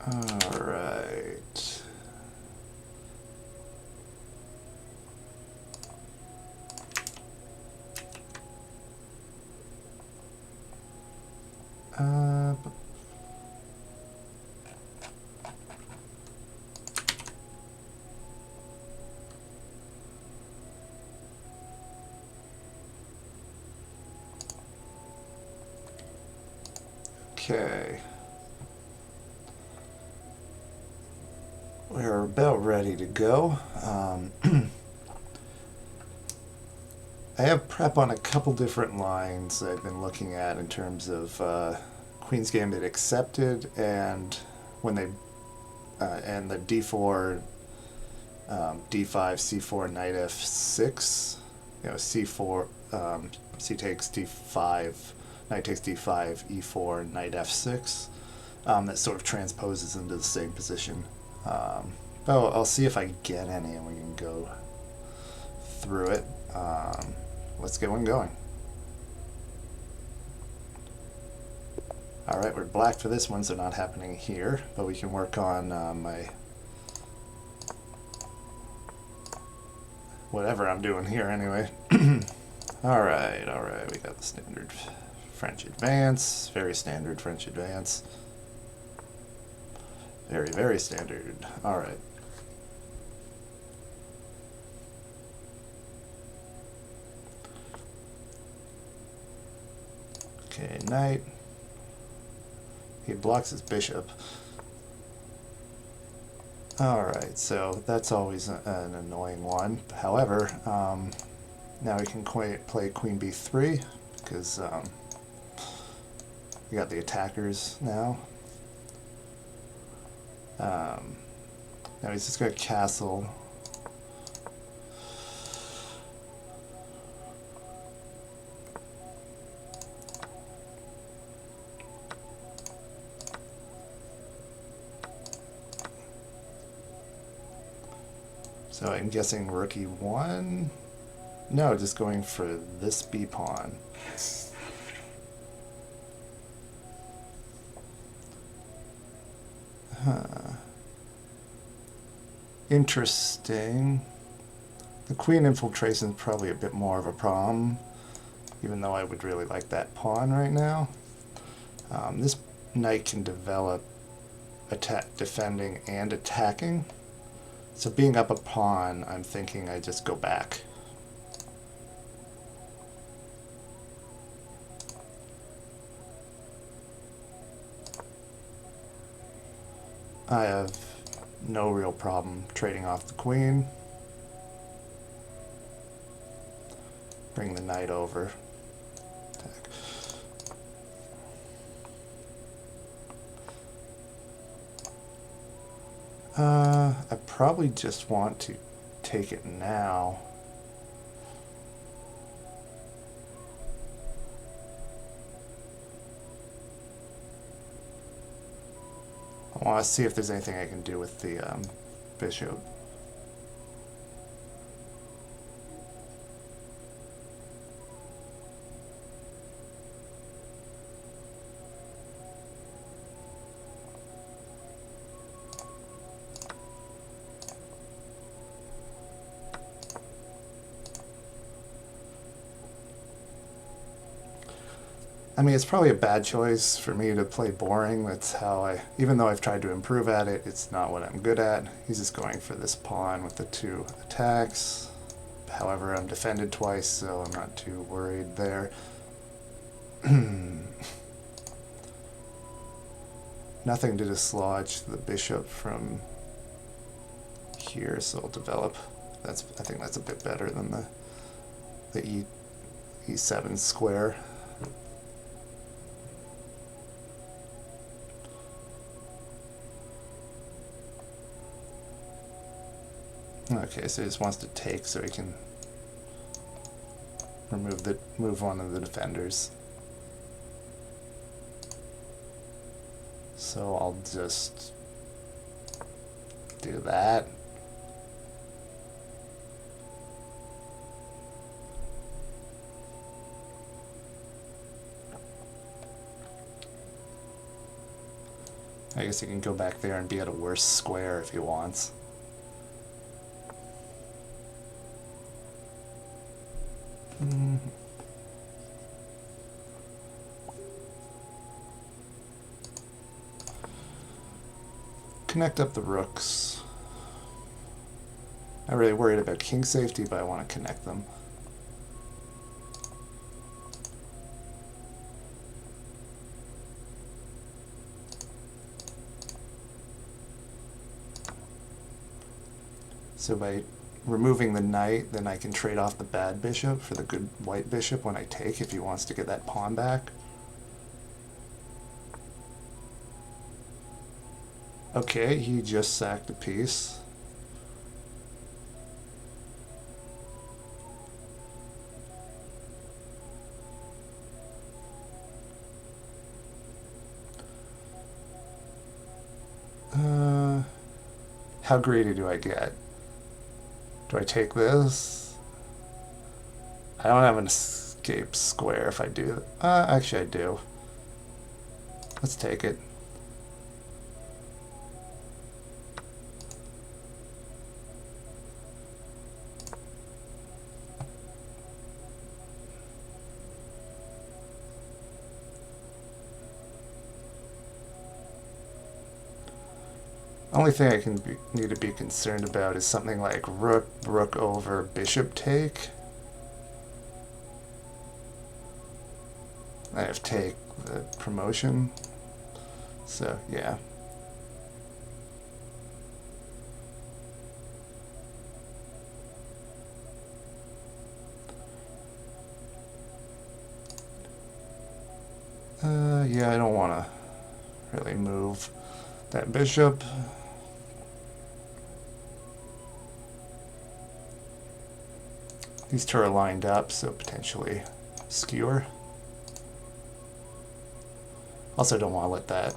All right. Uh, okay. We're about ready to go. I have prep on a couple different lines I've been looking at in terms of Queen's Gambit accepted and when they and the d4, d5, c4, knight f6. You know, c4, c takes d5, knight takes d5, e4, knight f6. That sort of transposes into the same position. I'll see if I get any and we can go through it. Let's get one going. Alright, we're black for this one, so not happening here, but we can work on my whatever I'm doing here anyway. Alright, we got the standard French advance, very standard French advance. Very, very standard. Alright. Okay, knight. He blocks his bishop. Alright, so that's always an annoying one. However, now we can play queen b3 because we got the attackers now. Now he's just got castle. So I'm guessing rook e1? No, just going for this b pawn. Interesting. The queen infiltration is probably a bit more of a problem, even though I would really like that pawn right now. This knight can develop defending and attacking. So being up a pawn, I'm thinking I just go back. I have no real problem trading off the queen. Bring the knight over. Attack. I probably just want to take it now. I want to see if there's anything I can do with the bishop. I mean, it's probably a bad choice for me to play boring. That's how even though I've tried to improve at it, it's not what I'm good at. He's just going for this pawn with the 2 attacks. However, I'm defended twice, so I'm not too worried there. Nothing to dislodge the bishop from here, so I'll develop. I think that's a bit better than the e7 square. Okay, so he just wants to take so he can move one of the defenders. So I'll just do that. I guess he can go back there and be at a worse square if he wants. Connect up the rooks. Not really worried about king safety, but I want to connect them. So by removing the knight, then I can trade off the bad bishop for the good white bishop when I take, if he wants to get that pawn back. Okay, he just sacked a piece. How greedy do I get? Do I take this? I don't have an escape square if I do. Actually I do. Let's take it. Only thing I need to be concerned about is something like rook over bishop take. I have take the promotion. So yeah. Yeah, I don't want to really move that bishop. These two are lined up, so potentially skewer. Also don't want to let that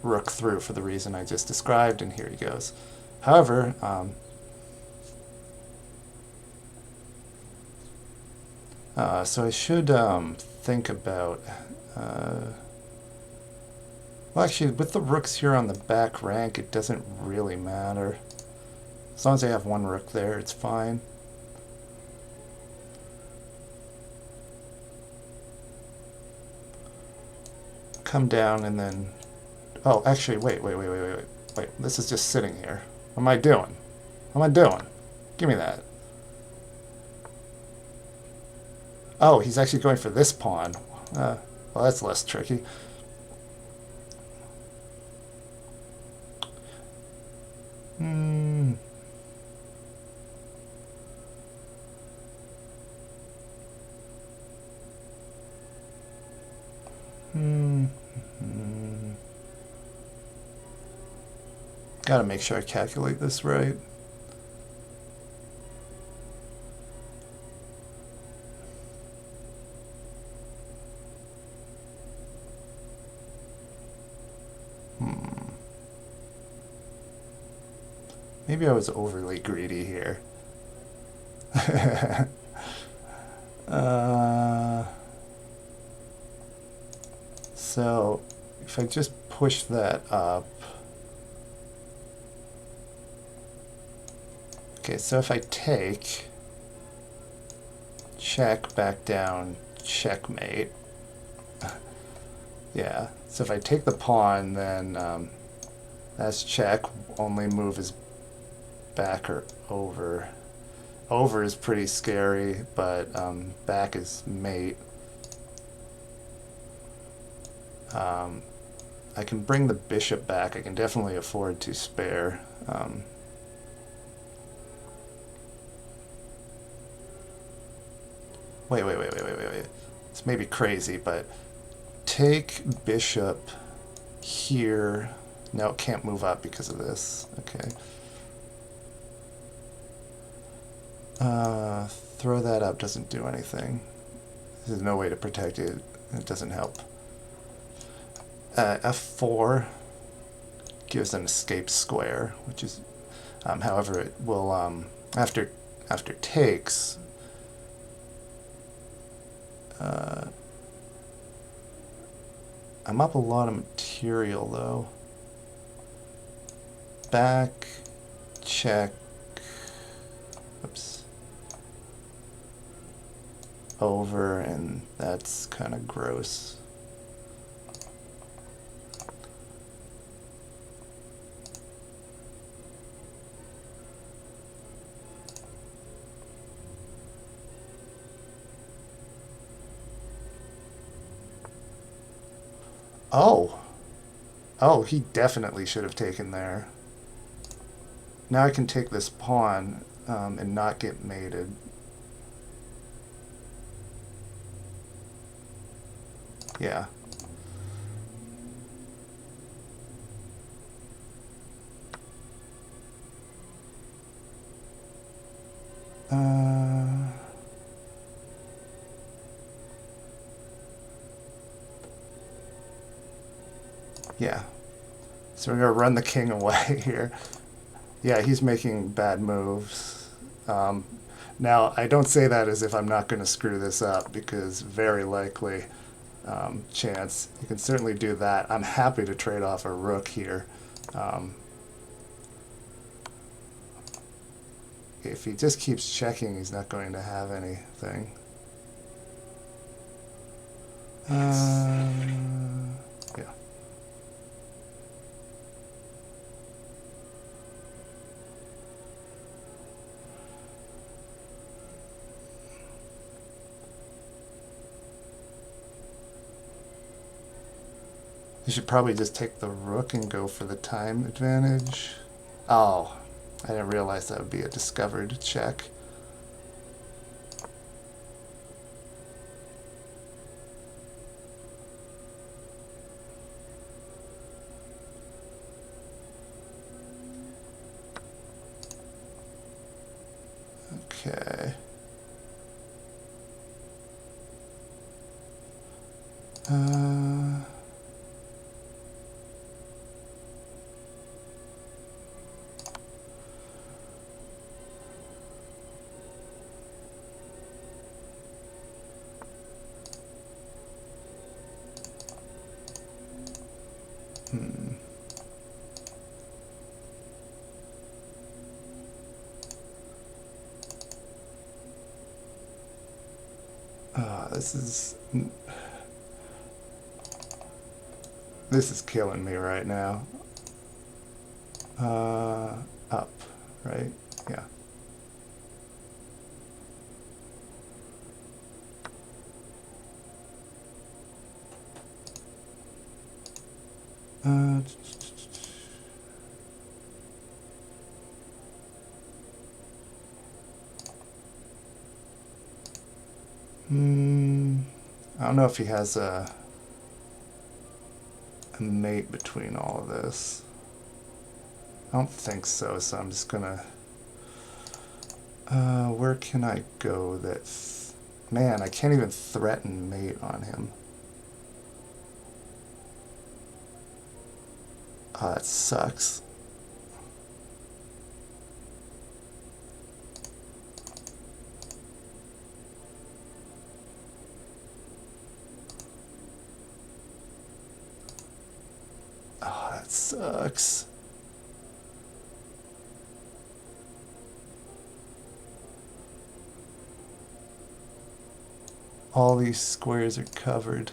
rook through for the reason I just described, and here he goes. However, so I should think about... well, actually, with the rooks here on the back rank, it doesn't really matter. As long as I have one rook there, it's fine. Come down and then... Oh, actually, wait. This is just sitting here. What am I doing? What am I doing? Give me that. Oh, he's actually going for this pawn. Well, that's less tricky. Gotta make sure I calculate this right. Maybe I was overly greedy here. So, if I just push that up... Okay, so if I take, check, back down, checkmate. Yeah, so if I take the pawn, then that's check, only move is back or over. Over is pretty scary, but back is mate. I can bring the bishop back. I can definitely afford to spare. Wait. This may be crazy, but take bishop here. No, it can't move up because of this. Okay. Throw that up doesn't do anything. There's no way to protect it. It doesn't help. F4 gives an escape square, which is, however, it will after takes. I'm up a lot of material though. back, check, oops, over, and that's kind of gross. Oh. Oh, he definitely should have taken there. Now I can take this pawn and not get mated. Yeah. Yeah. So we're going to run the king away here. Yeah, he's making bad moves. Now, I don't say that as if I'm not going to screw this up, because very likely chance. You can certainly do that. I'm happy to trade off a rook here. If he just keeps checking, he's not going to have anything. Yeah. You should probably just take the rook and go for the time advantage. Oh, I didn't realize that would be a discovered check. Okay. This is killing me right now. Up, right? Yeah. I don't know if he has a mate between all of this. I don't think so, so I'm just gonna... where can I go that's... Man, I can't even threaten mate on him. Oh, that sucks. Oh, that sucks. All these squares are covered.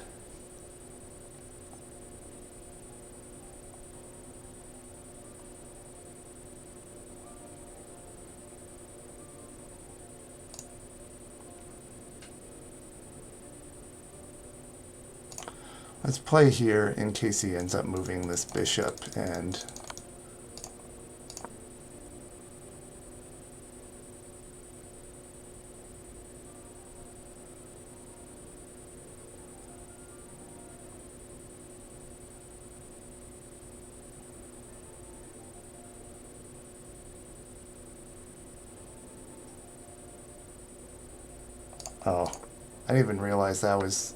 Let's play here in case he ends up moving this bishop and... Oh, I didn't even realize that was...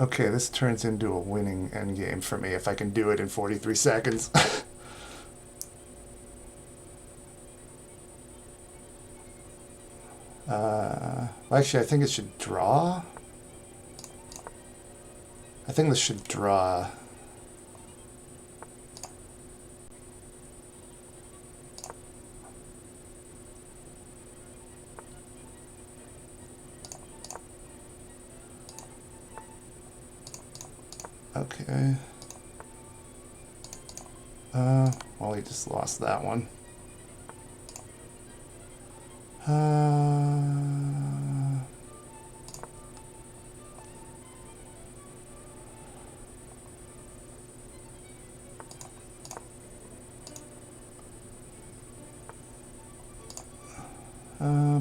Okay, this turns into a winning endgame for me if I can do it in 43 seconds. Well, actually, I think it should draw. I think this should draw. Okay. Well, we just lost that one. Uh,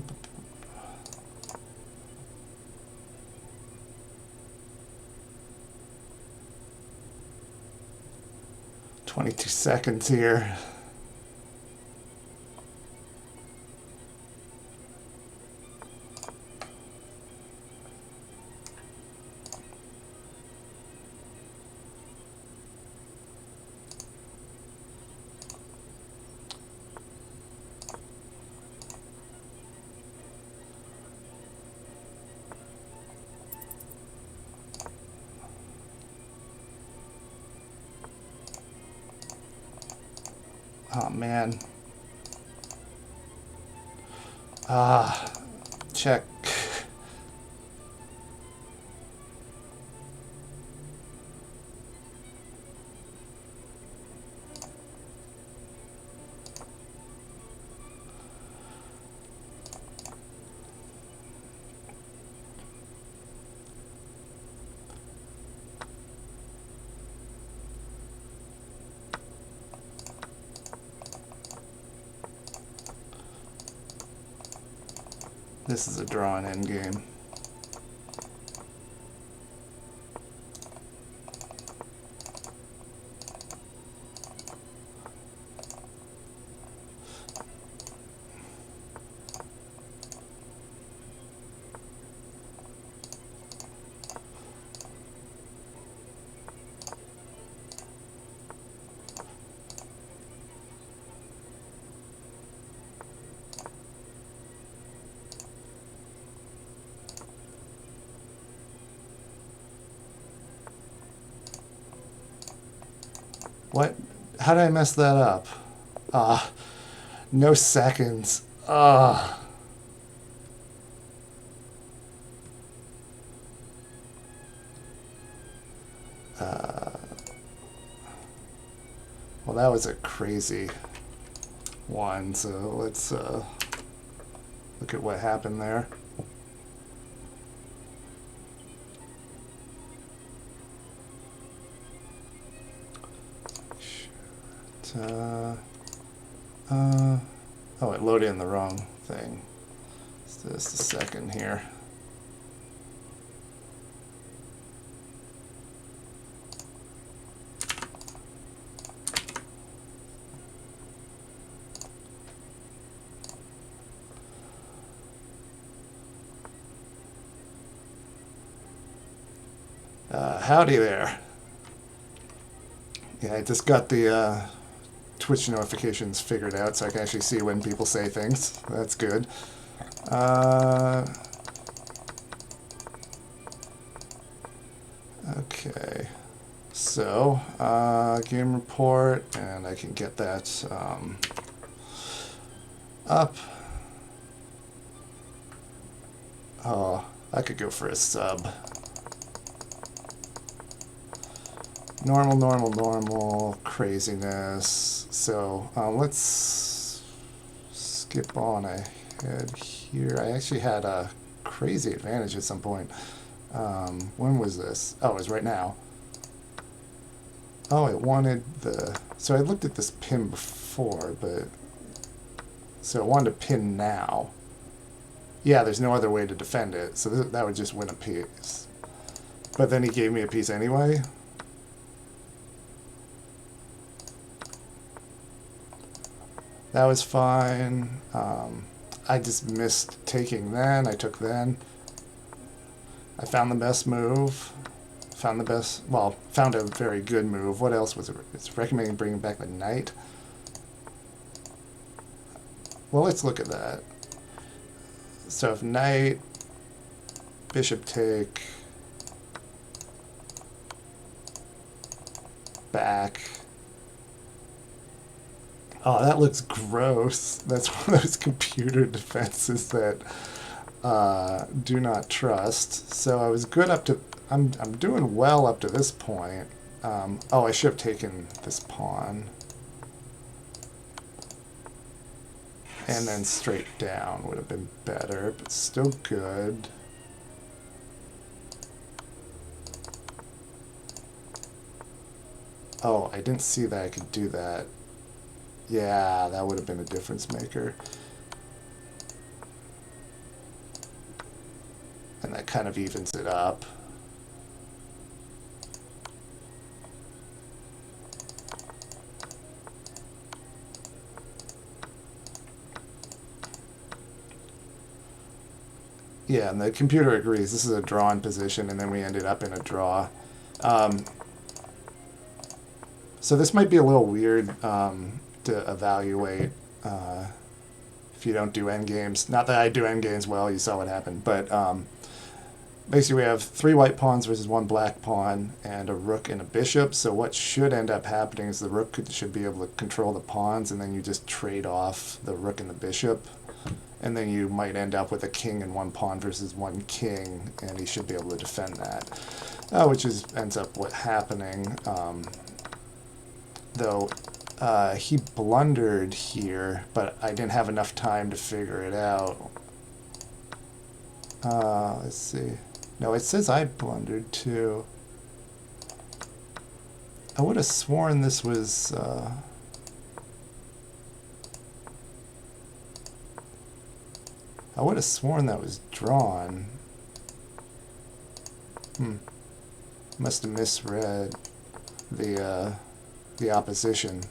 22 seconds here. Oh man. Check. This is a draw and end game. What? How did I mess that up? No seconds. Well, that was a crazy one, so let's look at what happened there. Oh, it loaded in the wrong thing. Just a second here. Howdy there. Yeah, I just got the Twitch notifications figured out so I can actually see when people say things. That's good. Okay. So, game report, and I can get that up. Oh, I could go for a sub. Normal, craziness. So let's skip on ahead here. I actually had a crazy advantage at some point. When was this? Oh, it was right now. Oh, it wanted the... So I looked at this pin before, but... So it wanted to pin now. Yeah, there's no other way to defend it, so that would just win a piece. But then he gave me a piece anyway. That was fine. I just missed taking then. I took then. I found the best move. Found a very good move. What else was it? It's recommending bringing back the knight. Well, let's look at that. So if knight, bishop take, back. Oh, that looks gross. That's one of those computer defenses that do not trust. So I was good up to. I'm doing well up to this point. Oh, I should have taken this pawn. And then straight down would have been better, but still good. Oh, I didn't see that I could do that. Yeah, that would have been a difference maker. And that kind of evens it up. Yeah, and the computer agrees. This is a drawn position, and then we ended up in a draw. So this might be a little weird to evaluate if you don't do endgames. Not that I do endgames well, you saw what happened. But basically we have 3 white pawns versus 1 black pawn, and a rook and a bishop. So what should end up happening is the rook should be able to control the pawns, and then you just trade off the rook and the bishop. And then you might end up with a king and 1 pawn versus 1 king, and he should be able to defend that, which ends up what happening. Though he blundered here, but I didn't have enough time to figure it out. Let's see. No, it says I blundered too. I would have sworn this was... I would have sworn that was drawn. Must have misread the opposition.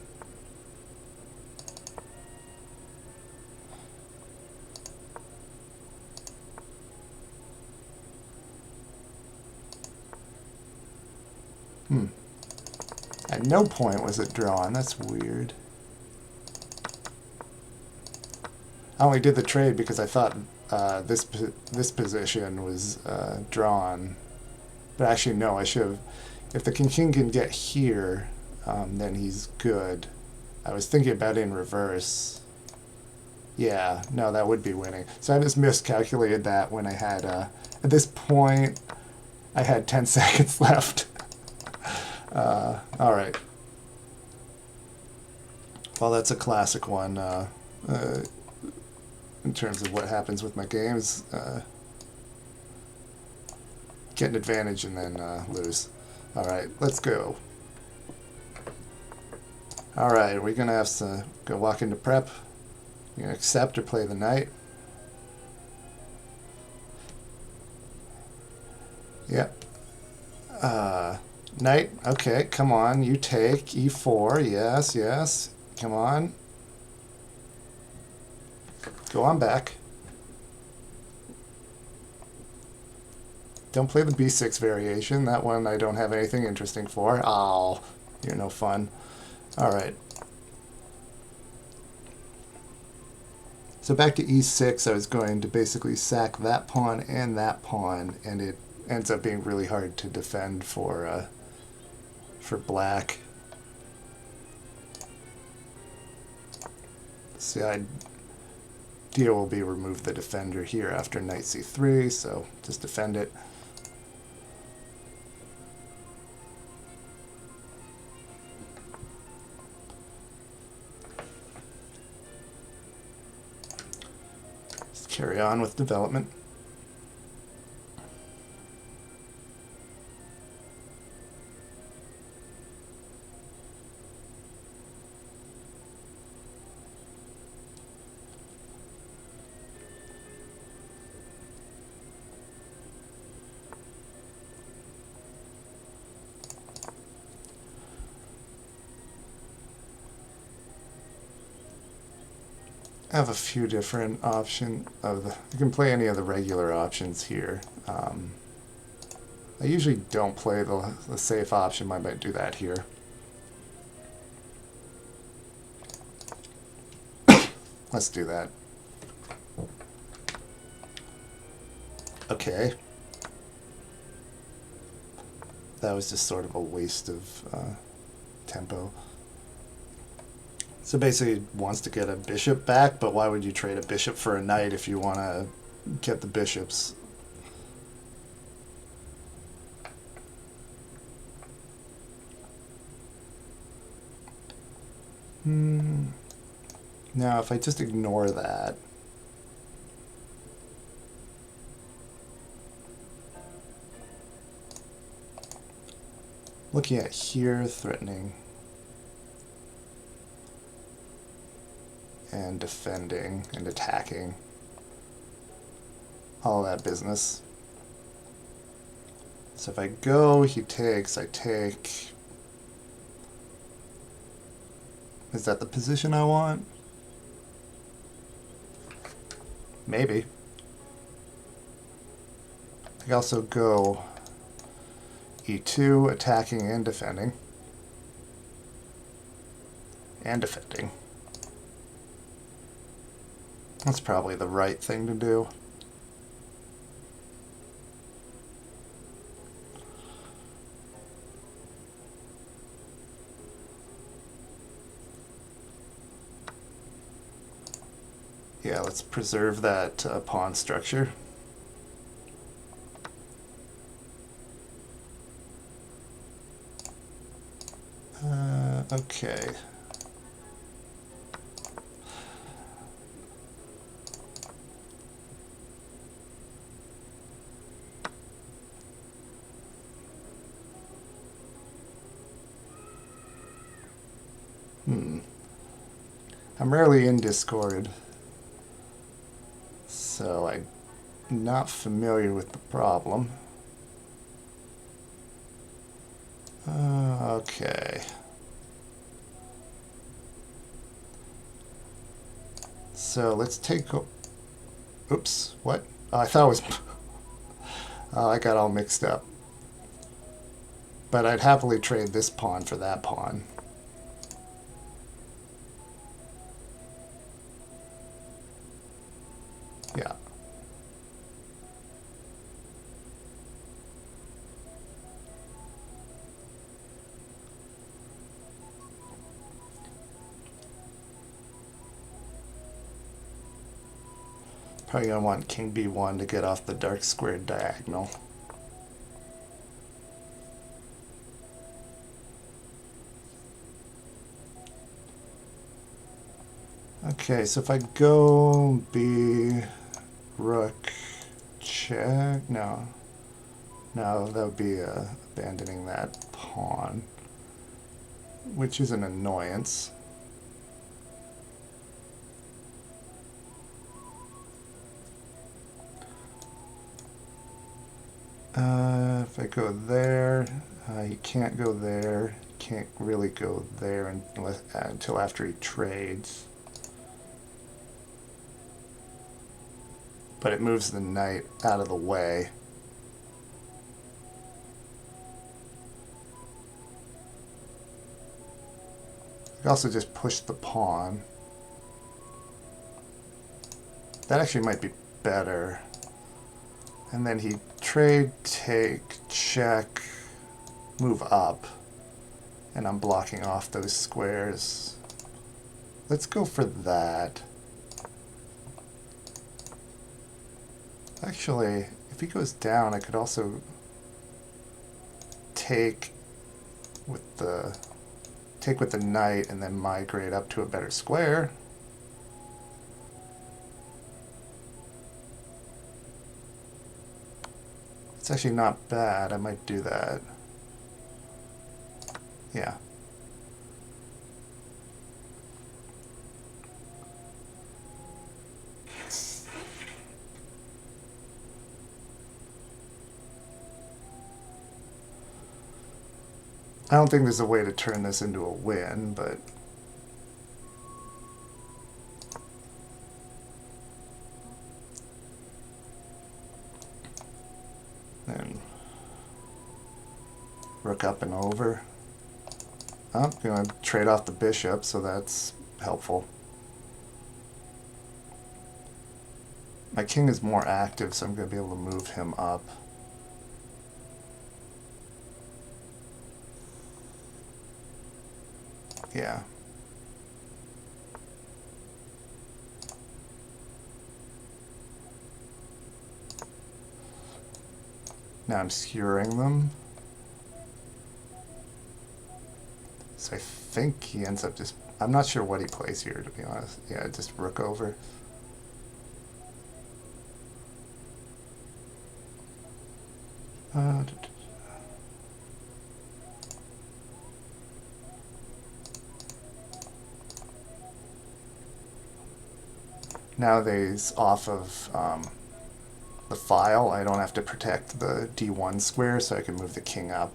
At no point was it drawn. That's weird. I only did the trade because I thought this position was drawn. But actually, no, I should have... If the king can get here, then he's good. I was thinking about it in reverse. Yeah, no, that would be winning. So I just miscalculated that when I had... at this point, I had 10 seconds left. Alright. Well, that's a classic one. In terms of what happens with my games, get an advantage and then lose. Alright, let's go. Alright, we're going to have to go walk into prep. You're going to accept or play the knight. Yep. Knight, okay, come on, you take. E4, yes, yes. Come on. Go on back. Don't play the b6 variation. That one I don't have anything interesting for. Oh, you're no fun. Alright. So back to e6, I was going to basically sack that pawn, and it ends up being really hard to defend for black. See, idea will be remove the defender here after knight c3, so just defend it. Just carry on with development. I have a few different options you can play any of the regular options here. I usually don't play the safe option. I might do that here. Let's do that. Okay. That was just sort of a waste of tempo. So basically, it wants to get a bishop back, but why would you trade a bishop for a knight if you want to get the bishops? Now, if I just ignore that, looking at here, threatening and defending and attacking, all that business. So if I go, he takes, I take. Is that the position I want? Maybe. I can also go e2, attacking and defending. And defending. That's probably the right thing to do. Yeah, let's preserve that pawn structure. Okay. I'm rarely in Discord, so I'm not familiar with the problem. Okay. So let's take... Oops, what? Oh, I thought it was... I got all mixed up. But I'd happily trade this pawn for that pawn. Yeah. Probably going to want king b1 to get off the dark squared diagonal. Okay, so if I go b, rook, check, no, that would be abandoning that pawn, which is an annoyance. If I go there, you can't go there, can't really go there until after he trades. But it moves the knight out of the way. I could also just push the pawn. That actually might be better. And then he trade, take, check, move up. And I'm blocking off those squares. Let's go for that. Actually, if he goes down, I could also take with the knight and then migrate up to a better square. It's actually not bad. I might do that. Yeah. I don't think there's a way to turn this into a win, but then rook up and over. I'm going to trade off the bishop, so that's helpful. My king is more active, so I'm going to be able to move him up. Yeah. Now I'm skewering them. So I think he ends up just... I'm not sure what he plays here, to be honest. Yeah, just rook over. Now that he's off of the file, I don't have to protect the d1 square, so I can move the king up.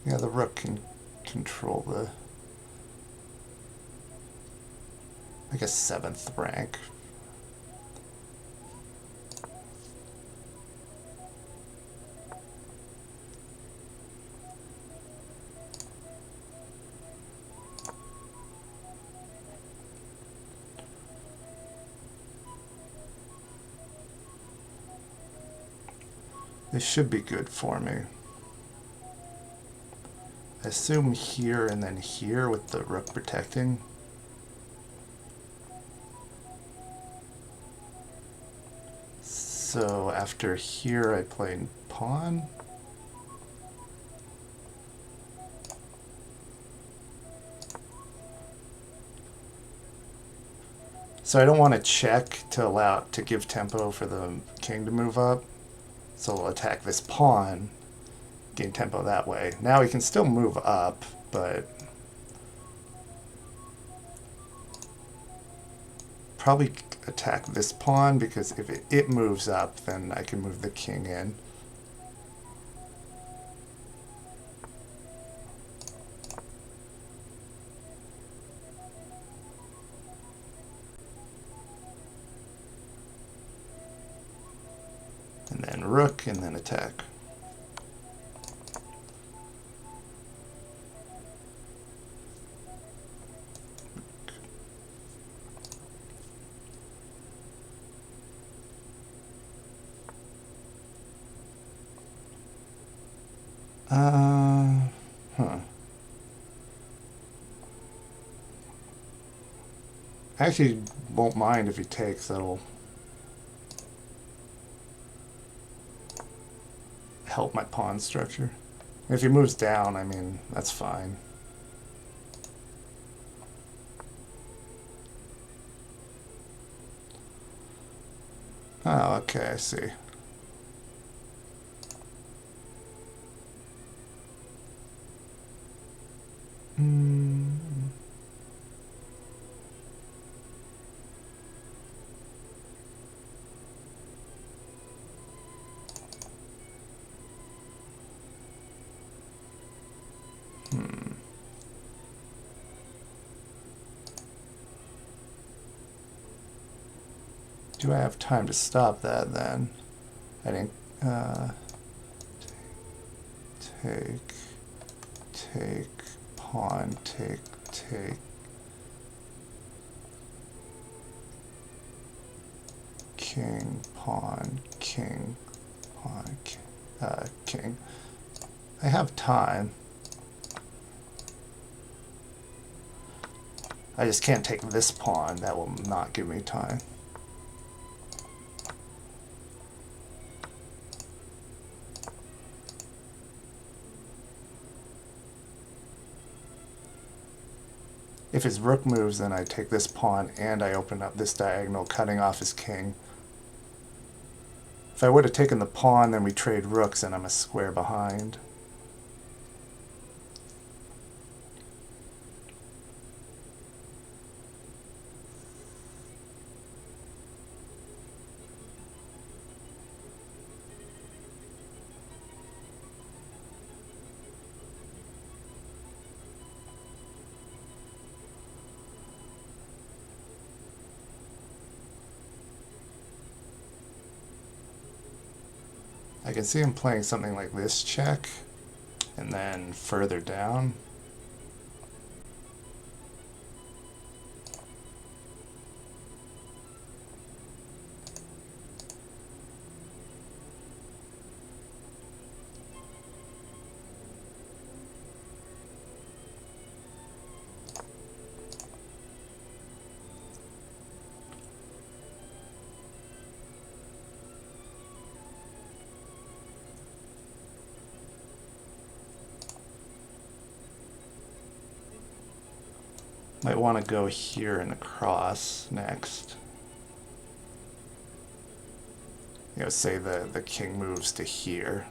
Yeah, the rook can control the, I guess, 7th rank. This should be good for me. I assume here and then here with the rook protecting. So after here I play pawn. So I don't want to check to give tempo for the king to move up. So we'll attack this pawn, gain tempo that way. Now he can still move up, but probably attack this pawn, because if it moves up, then I can move the king in. And then rook, and then attack. I actually won't mind if he takes. That'll help my pawn structure. If he moves down, I mean, that's fine. Oh, okay, I see. Do I have time to stop that then? I didn't. Take, pawn, take. King, pawn, king, pawn, king. I have time. I just can't take this pawn. That will not give me time. If his rook moves, then I take this pawn and I open up this diagonal, cutting off his king. If I would have taken the pawn, then we trade rooks and I'm a square behind. I can see him playing something like this check, And then further down. Might want to go here and across next. You know, say the king moves to here.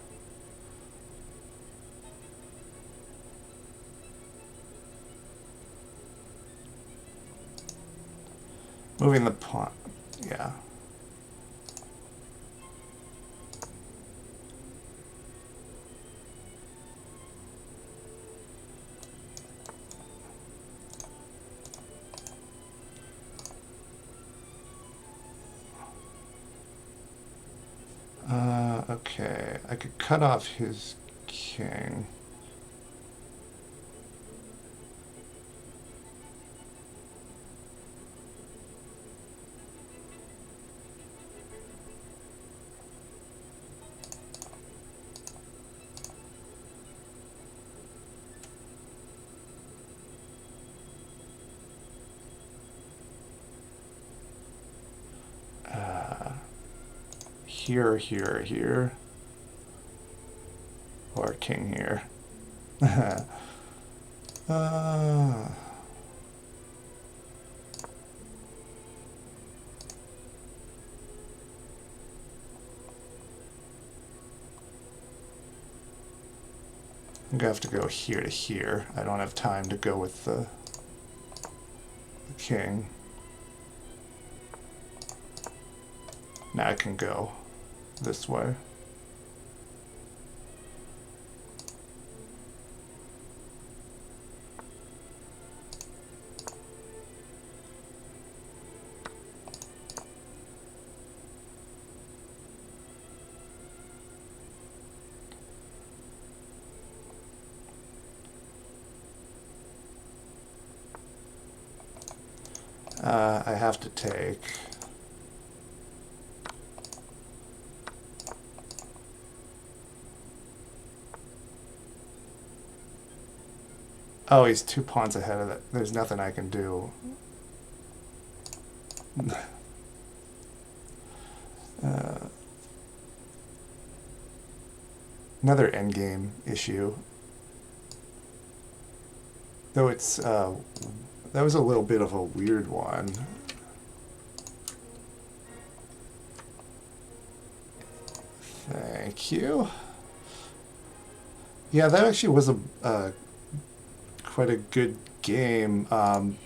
Moving the pawn, yeah. Okay, I could cut off his king. Here, here, here. Or king here. I'm gonna have to go here to here. I don't have time to go with the king. Now I can go this way. I have to take. Oh, he's 2 pawns ahead of it. There's nothing I can do. Another endgame issue. Though it's, that was a little bit of a weird one. Thank you. Yeah, that actually was a quite a good game, and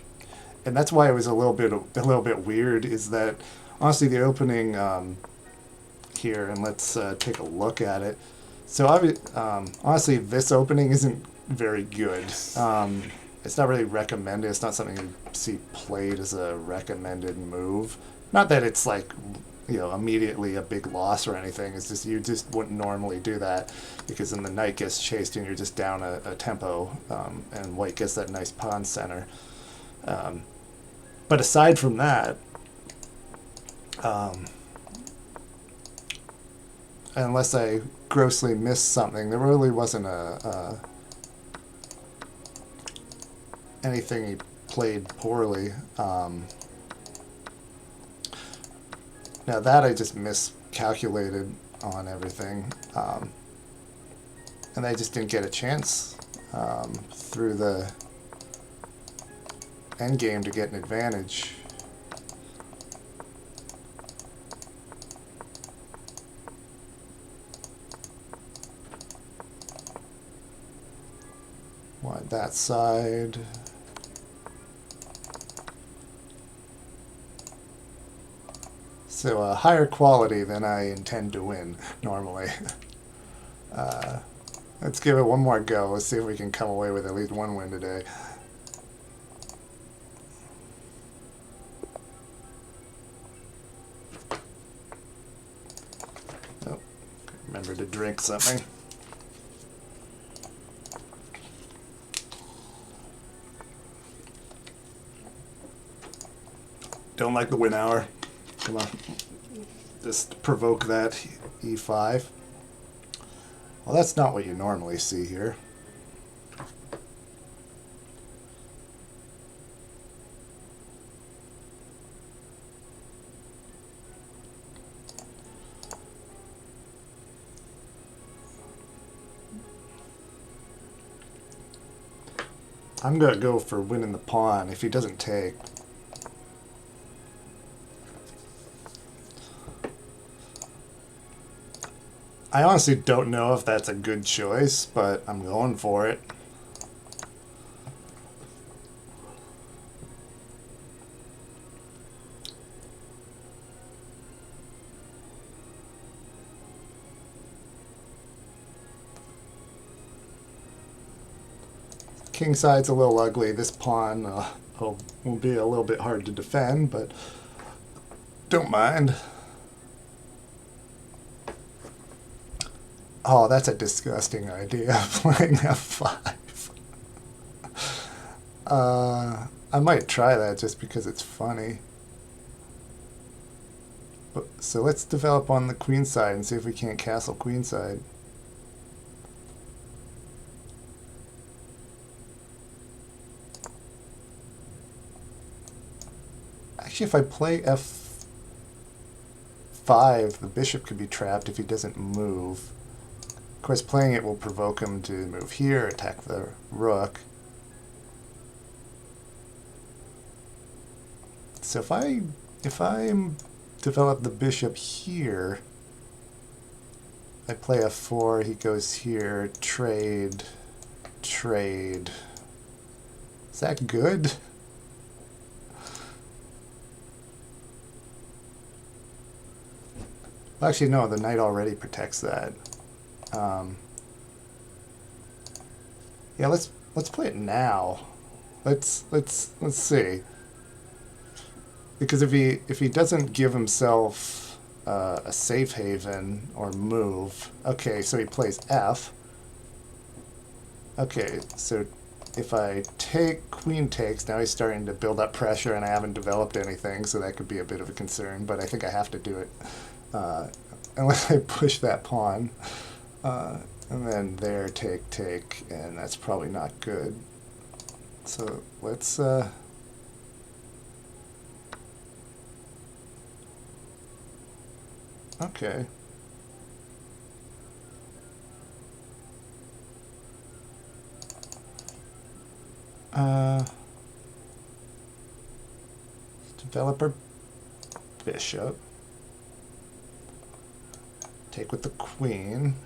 that's why it was a little bit weird. Is that honestly the opening here, and let's take a look at it. So honestly, this opening isn't very good. It's not really recommended. It's not something you see played as a recommended move. Not that it's like, you know, immediately a big loss or anything. It's just you just wouldn't normally do that, because then the knight gets chased and you're just down a tempo, and white gets that nice pawn center. But aside from that, unless I grossly missed something, there really wasn't anything he played poorly. Now that I just miscalculated on everything, and I just didn't get a chance through the endgame to get an advantage. Want that side. So higher quality than I intend to win normally. Let's give it one more go. Let's see if we can come away with at least one win today. Oh, remember to drink something. don't like the win hour. Come on. Just provoke that e5. Well, that's not what you normally see here. I'm going to go for winning the pawn if he doesn't take. I honestly don't know if that's a good choice, but I'm going for it. King side's a little ugly. This pawn will be a little bit hard to defend, but don't mind. Oh, that's a disgusting idea, playing f5. I might try that just because it's funny. But, so let's develop on the queen side and see if we can't castle queen side. Actually, if I play f5, the bishop could be trapped if he doesn't move. Of course, playing it will provoke him to move here, attack the rook. So if I develop the bishop here, I play f4, he goes here, trade, trade. Is that good? Well, actually, no, the knight already protects that. Yeah, let's play it now. Let's see. Because if he doesn't give himself a safe haven or move, okay, so he plays f. Okay, so if I take queen takes, now he's starting to build up pressure, and I haven't developed anything, so that could be a bit of a concern. But I think I have to do it unless I push that pawn. And then there, take, take, and that's probably not good. So let's okay. Develop our bishop. Take with the queen.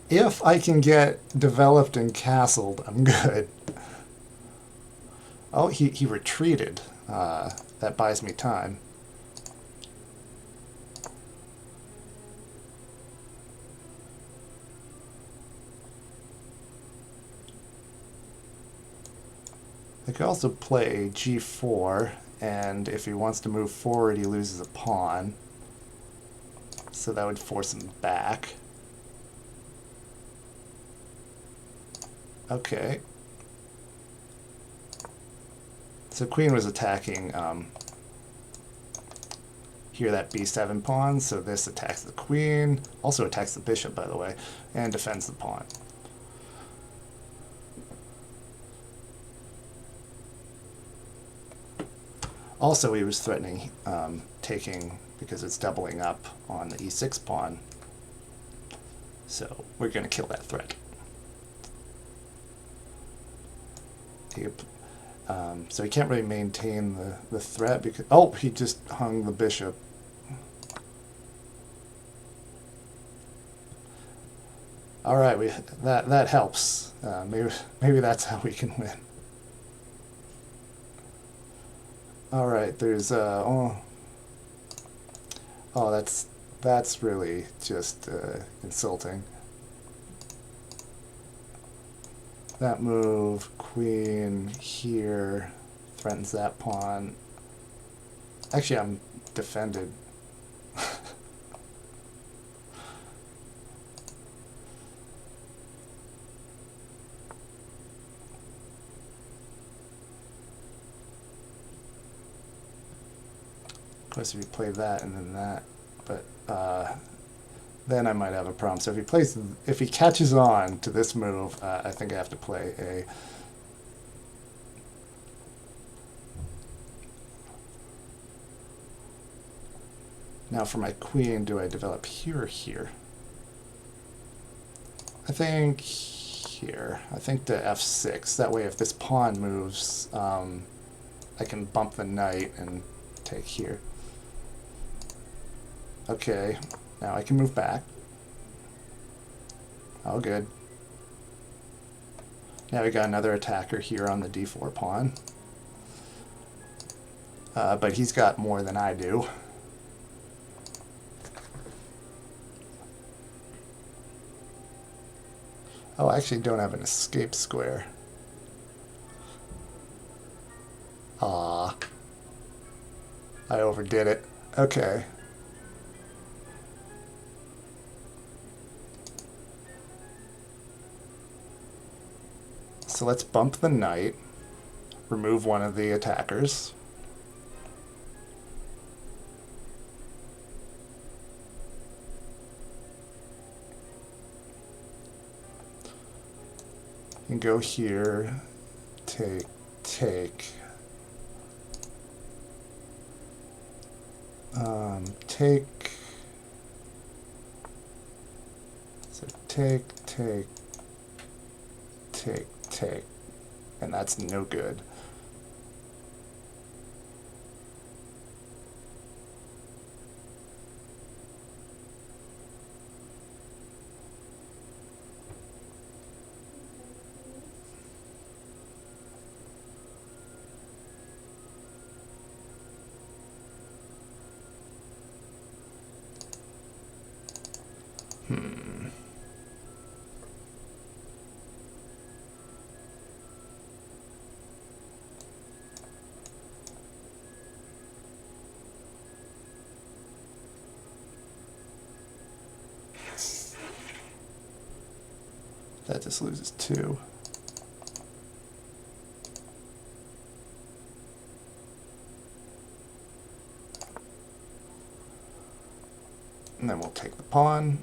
If I can get developed and castled, I'm good. Oh, he retreated. That buys me time. I could also play g4, and if he wants to move forward, he loses a pawn. So that would force him back. Okay. So queen was attacking here, that b7 pawn, so this attacks the queen, also attacks the bishop, by the way, and defends the pawn. Also, he was threatening taking, because it's doubling up on the e6 pawn, so we're going to kill that threat. So he can't really maintain the threat because... Oh, he just hung the bishop. All right, that helps. Maybe that's how we can win. All right, there's oh, that's really just insulting. That move, queen here, threatens that pawn. Actually, I'm defended. Plus, if you play that and then that, but then I might have a problem. So if he catches on to this move, I think I have to play a. Now for my queen, do I develop here or here? I think here. I think to f6. That way, if this pawn moves, I can bump the knight and take here. Okay, now I can move back. Oh, good. Now we got another attacker here on the d4 pawn. But he's got more than I do. Oh, I actually don't have an escape square. Ah, I overdid it. Okay. So let's bump the knight, remove one of the attackers. And go here, take. Take. So take. And that's no good. That just loses 2. And then we'll take the pawn.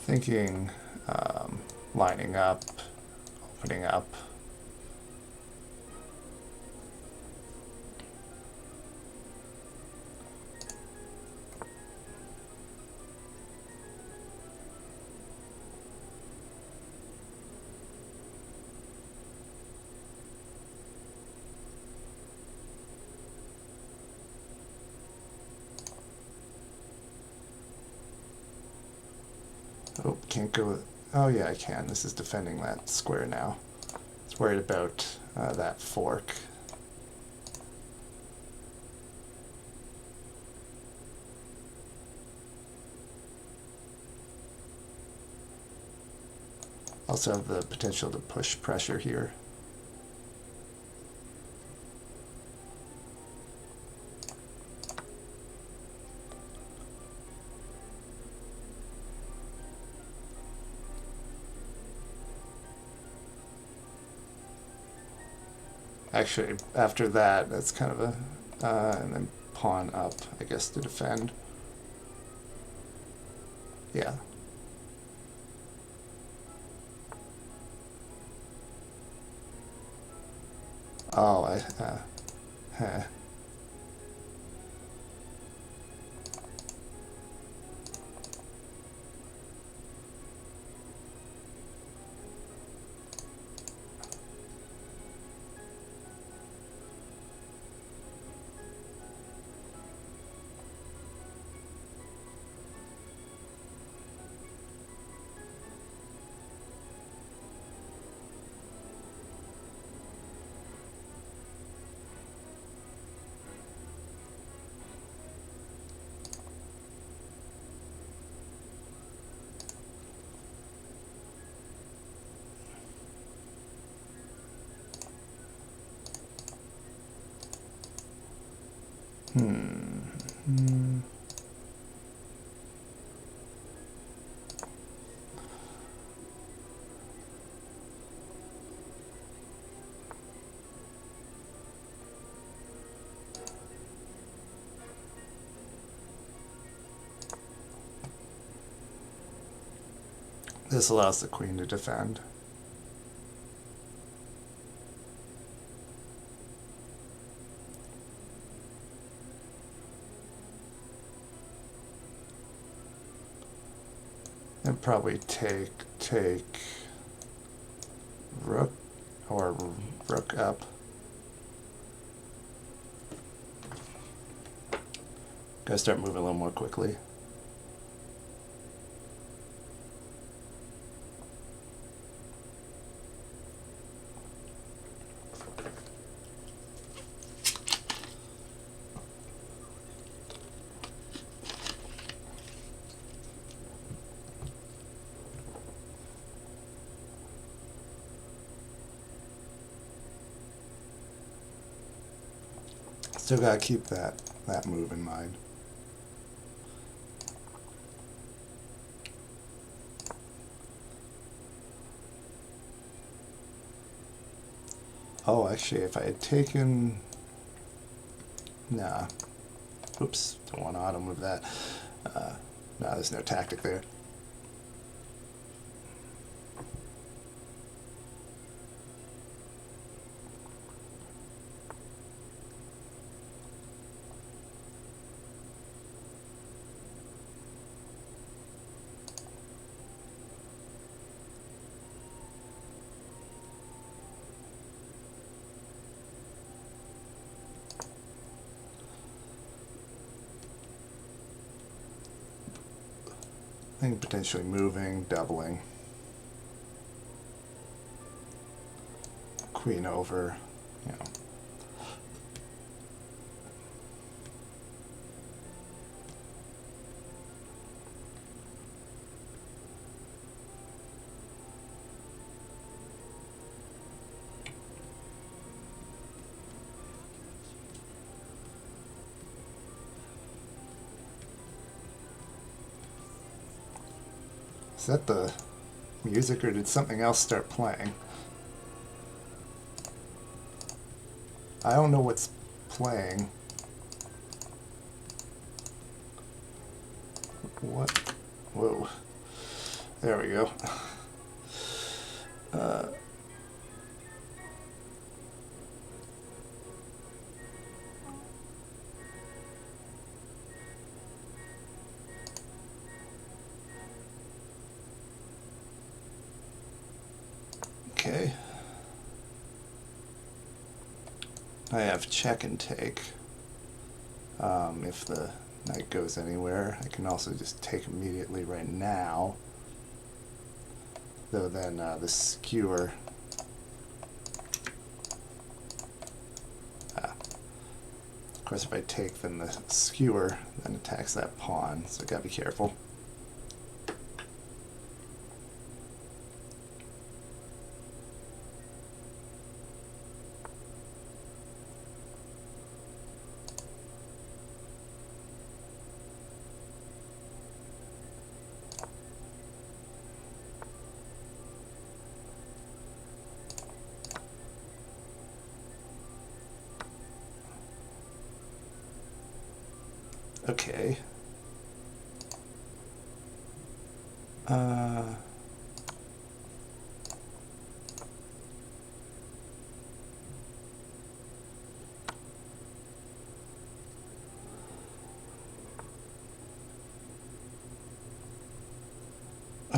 Thinking, lining up, opening up. Oh, can't go. Oh yeah, I can. This is defending that square now. It's worried about that fork. Also have the potential to push pressure here. Actually, after that, that's kind of a, and then pawn up, I guess, to defend. Yeah. Oh, huh. This allows the queen to defend. And probably take rook or rook up. Gotta start moving a little more quickly. Still gotta keep that move in mind. Oh, actually, if I had taken... Nah. Oops, don't want to auto move that. Nah, there's no tactic there. I think potentially moving, doubling. Queen over, you know. Is that the music or did something else start playing? I don't know what's playing. What? Whoa. There we go. Okay. I have check and take. If the knight goes anywhere, I can also just take immediately right now. Though then the skewer. Of course, if I take, then the skewer then attacks that pawn, so gotta be careful. Okay. All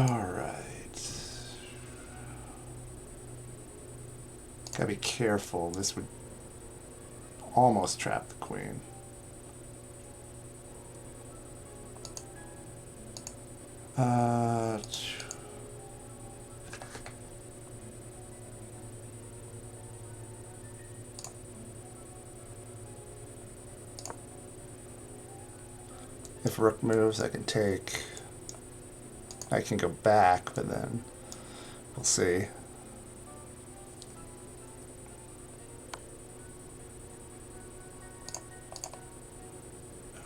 right. Gotta be careful. This would almost trap the queen. If rook moves, I can take. I can go back, but then we'll see.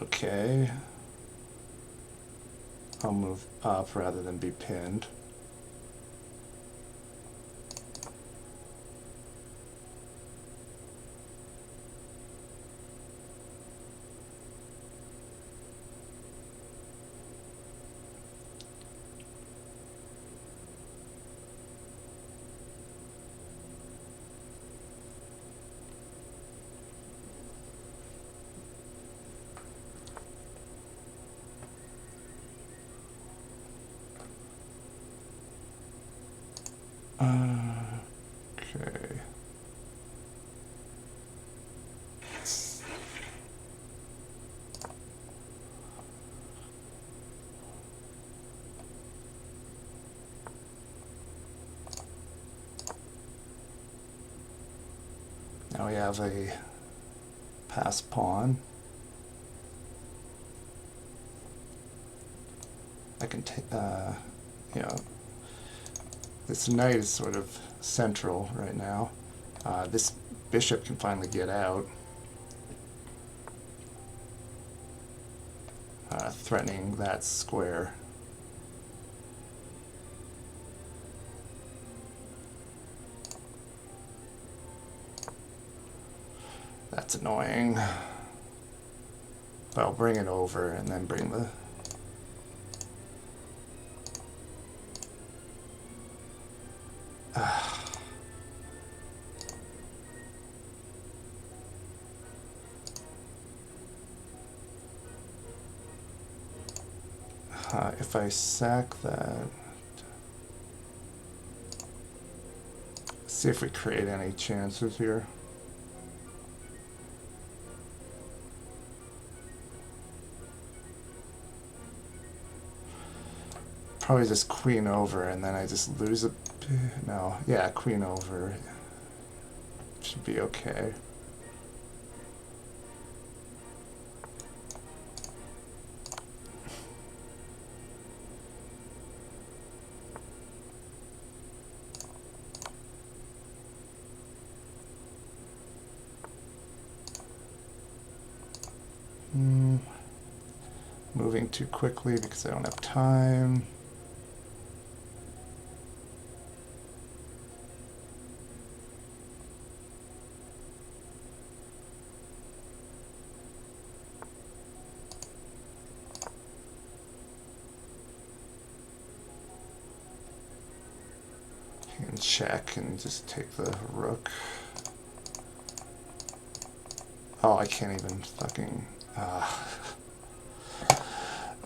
Okay. I'll move up rather than be pinned. Okay. Now we have a pass pawn. I can take, you know, this knight is sort of central right now. This bishop can finally get out, threatening that square. That's annoying. But I'll bring it over and then bring the... if I sack that... See if we create any chances here. Probably just queen over and then I just lose a... No, yeah, queen over. Should be okay. Moving too quickly because I don't have time. And check and just take the rook. Oh, I can't even fucking...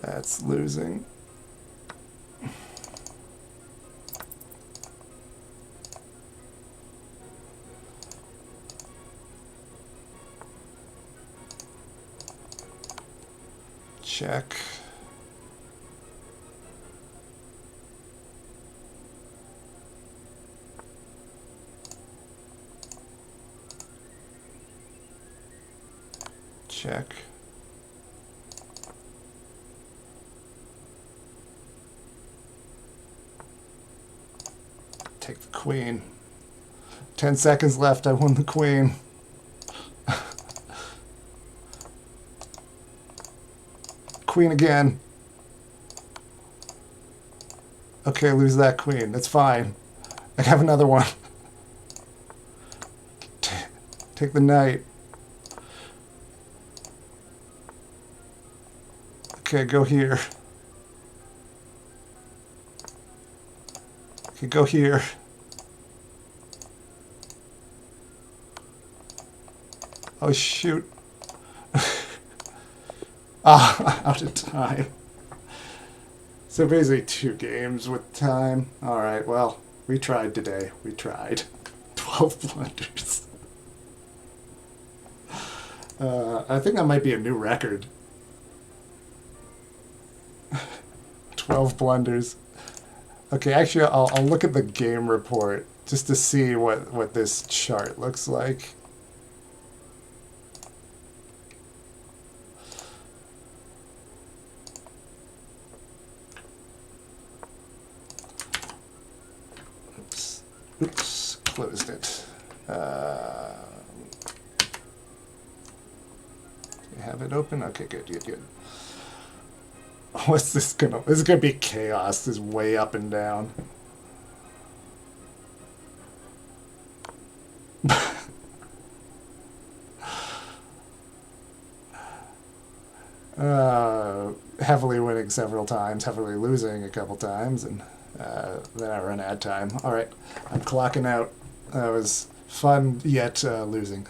that's losing. Check. Check. Take the queen. 10 seconds left, I won the queen. Queen again. Okay, lose that queen. That's fine. I have another one. Take the knight. Okay, go here. Okay, go here. Oh, shoot. Out of time. So basically 2 games with time. Alright, well, we tried today. We tried. 12 blunders. I think that might be a new record. 12 blunders. Okay, actually, I'll look at the game report just to see what this chart looks like. Oops, closed it. have it open? Okay, good, good, good. What's this gonna... This is gonna be chaos. This is way up and down. Heavily winning several times, heavily losing a couple times, and then I run out of time. Alright, I'm clocking out. That was fun, yet losing.